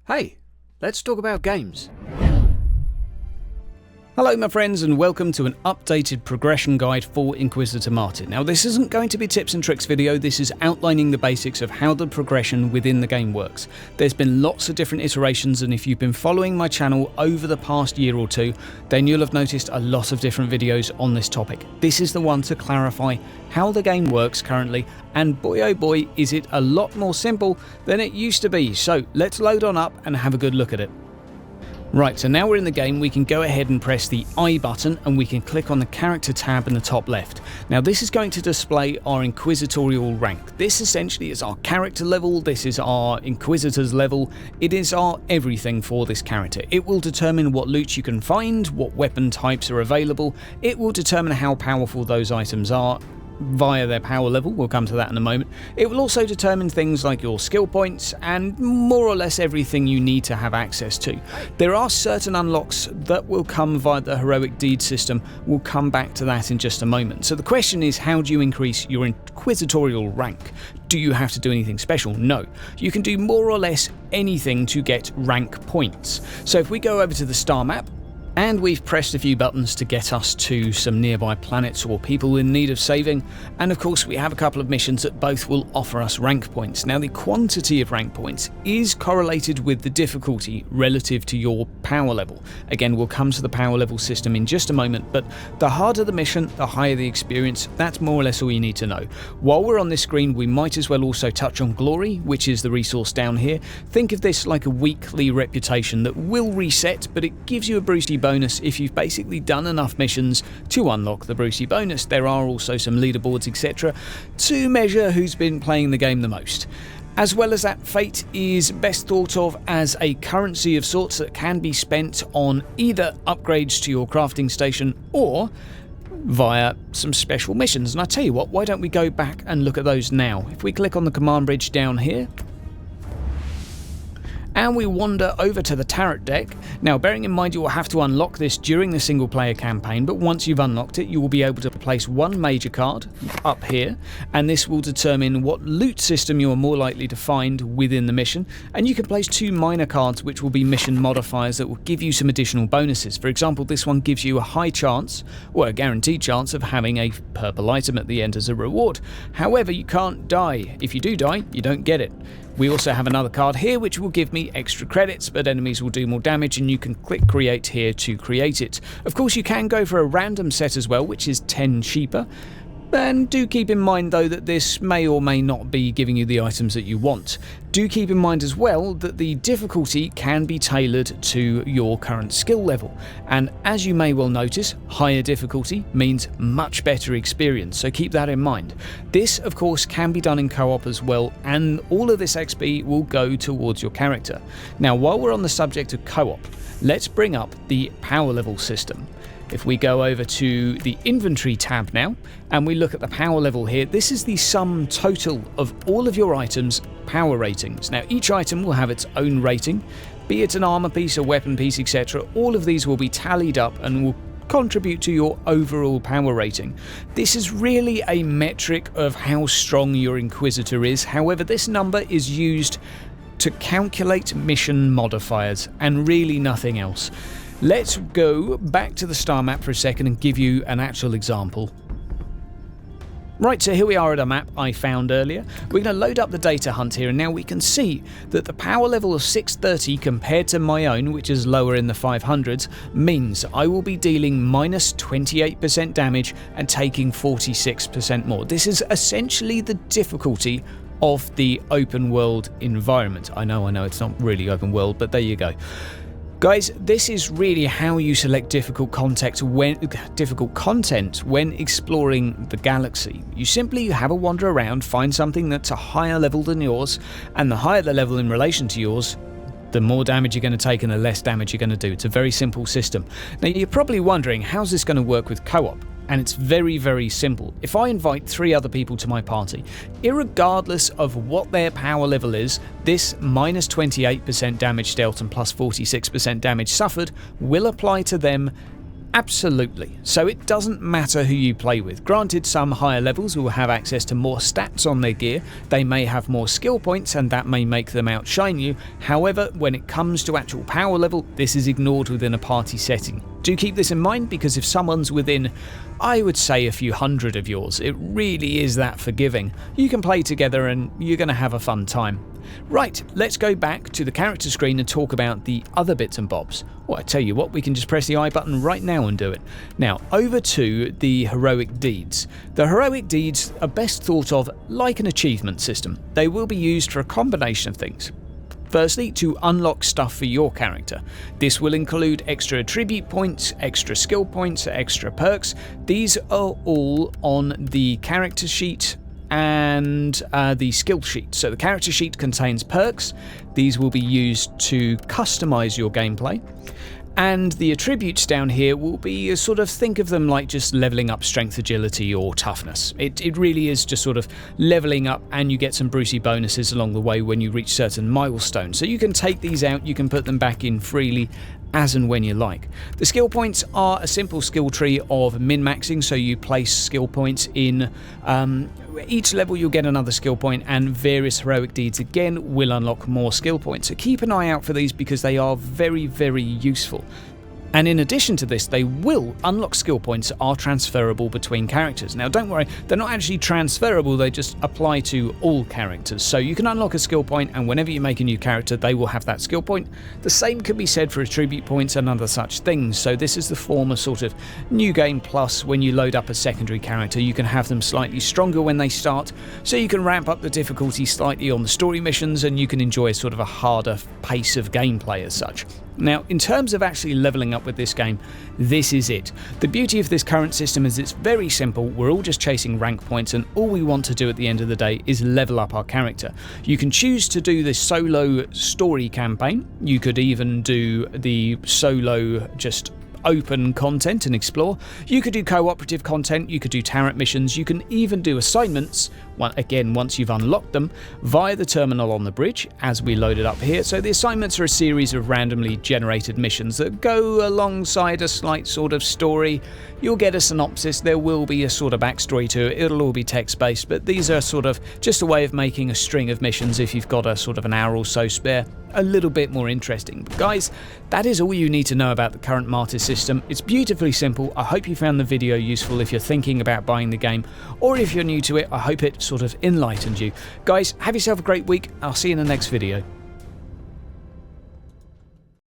Hey, let's talk about games. Hello my friends and welcome to an updated progression guide for Inquisitor Martyr. Now this isn't going to be a tips and tricks video, this is outlining the basics of how the progression within the game works. There's been lots of different iterations, and if you've been following my channel over the past year or two, then you'll have noticed a lot of different videos on this topic. This is the one to clarify how the game works currently, and boy oh boy is it a lot more simple than it used to be. So let's load on up and have a good look at it. Right, so now we're in the game, we can go ahead and press the I button and we can click on the character tab in the top left. Now this is going to display our Inquisitorial Rank. This essentially is our character level, this is our Inquisitor's level, it is our everything for this character. It will determine what loot you can find, what weapon types are available, it will determine how powerful those items are via their power level, we'll come to that in a moment. It will also determine things like your skill points and more or less everything you need to have access to. There are certain unlocks that will come via the heroic deed system, we'll come back to that in just a moment. So the question is, how do you increase your Inquisitorial rank? Do you have to do anything special? No. You can do more or less anything to get rank points. So if we go over to the star map, and we've pressed a few buttons to get us to some nearby planets or people in need of saving, and of course we have a couple of missions that both will offer us rank points. Now the quantity of rank points is correlated with the difficulty relative to your power level. Again, we'll come to the power level system in just a moment, but the harder the mission, the higher the experience. That's more or less all you need to know. While we're on this screen, we might as well also touch on glory, which is the resource down here. Think of this like a weekly reputation that will reset, but it gives you a boosty bonus if you've basically done enough missions to unlock the boosty bonus. There are also some leaderboards, etc., to measure who's been playing the game the most. As well as that, fate is best thought of as a currency of sorts that can be spent on either upgrades to your crafting station or via some special missions. And I tell you what, why don't we go back and look at those now? If we click on the command bridge down here, and we wander over to the turret deck. Now bearing in mind you will have to unlock this during the single player campaign, but once you've unlocked it you will be able to place one major card up here, and this will determine what loot system you are more likely to find within the mission, and you can place two minor cards which will be mission modifiers that will give you some additional bonuses. For example, this one gives you a high chance, or a guaranteed chance, of having a purple item at the end as a reward. However, you can't die. If you do die, you don't get it. We also have another card here which will give me extra credits, but enemies will do more damage, and you can click create here to create it. Of course you can go for a random set as well, which is 10 cheaper. And do keep in mind though that this may or may not be giving you the items that you want. Do keep in mind as well that the difficulty can be tailored to your current skill level, and as you may well notice, higher difficulty means much better experience, so keep that in mind. This of course can be done in co-op as well, and all of this XP will go towards your character. Now while we're on the subject of co-op, let's bring up the power level system. If we go over to the inventory tab now, and we look at the power level here, this is the sum total of all of your items' power ratings. Now each item will have its own rating, be it an armor piece, a weapon piece, etc. All of these will be tallied up and will contribute to your overall power rating. This is really a metric of how strong your Inquisitor is. However, this number is used to calculate mission modifiers and really nothing else. Let's go back to the star map for a second and give you an actual example. Right, so here we are at a map I found earlier. We're going to load up the data hunt here, and now we can see that the power level of 630 compared to my own, which is lower in the 500s, means I will be dealing minus 28% damage and taking 46% more. This is essentially the difficulty of the open world environment. I know it's not really open world, but there you go. Guys, this is really how you select difficult content when exploring the galaxy. You simply have a wander around, find something that's a higher level than yours, and the higher the level in relation to yours, the more damage you're going to take and the less damage you're going to do. It's a very simple system. Now you're probably wondering, how's this going to work with co-op? And it's very, very simple. If I invite 3 other people to my party, irregardless of what their power level is, this minus 28% damage dealt and plus 46% damage suffered will apply to them Absolutely. So it doesn't matter who you play with. Granted, some higher levels will have access to more stats on their gear, they may have more skill points and that may make them outshine you. However, when it comes to actual power level, this is ignored within a party setting. Do keep this in mind, because if someone's within, I would say, a few hundred of yours, it really is that forgiving. You can play together and you're going to have a fun time. Right, let's go back to the character screen and talk about the other bits and bobs. Well, I tell you what, we can just press the I button right now and do it. Now, over to the heroic deeds. The heroic deeds are best thought of like an achievement system. They will be used for a combination of things. Firstly, to unlock stuff for your character. This will include extra attribute points, extra skill points, extra perks. These are all on the character sheet and the skill sheet. So the character sheet contains perks. These will be used to customize your gameplay. And the attributes down here will be sort of, think of them like just leveling up strength, agility or toughness. It really is just sort of leveling up, and you get some Brucey bonuses along the way when you reach certain milestones. So you can take these out, you can put them back in freely as and when you like. The skill points are a simple skill tree of min-maxing, so you place skill points in each level. You'll get another skill point, and various heroic deeds again will unlock more skill points. So keep an eye out for these because they are very, very useful. And in addition to this, they will unlock skill points that are transferable between characters. Now don't worry, they're not actually transferable, they just apply to all characters. So you can unlock a skill point, and whenever you make a new character, they will have that skill point. The same can be said for attribute points and other such things. So this is the form of sort of new game plus. When you load up a secondary character, you can have them slightly stronger when they start, so you can ramp up the difficulty slightly on the story missions, and you can enjoy sort of a harder pace of gameplay as such. Now, in terms of actually leveling up with this game, this is it. The beauty of this current system is it's very simple. We're all just chasing rank points, and all we want to do at the end of the day is level up our character. You can choose to do this solo story campaign. You could even do the solo just open content and explore. You could do cooperative content, you could do turret missions, you can even do assignments, again once you've unlocked them, via the terminal on the bridge as we load it up here. So the assignments are a series of randomly generated missions that go alongside a slight sort of story. You'll get a synopsis, there will be a sort of backstory to it, it'll all be text based, but these are sort of just a way of making a string of missions, if you've got a sort of an hour or so spare, a little bit more interesting. But guys, that is all you need to know about the current Martyr system. It's beautifully simple. I hope you found the video useful if you're thinking about buying the game, or if you're new to it, I hope it sort of enlightened you. Guys, have yourself a great week. I'll see you in the next video.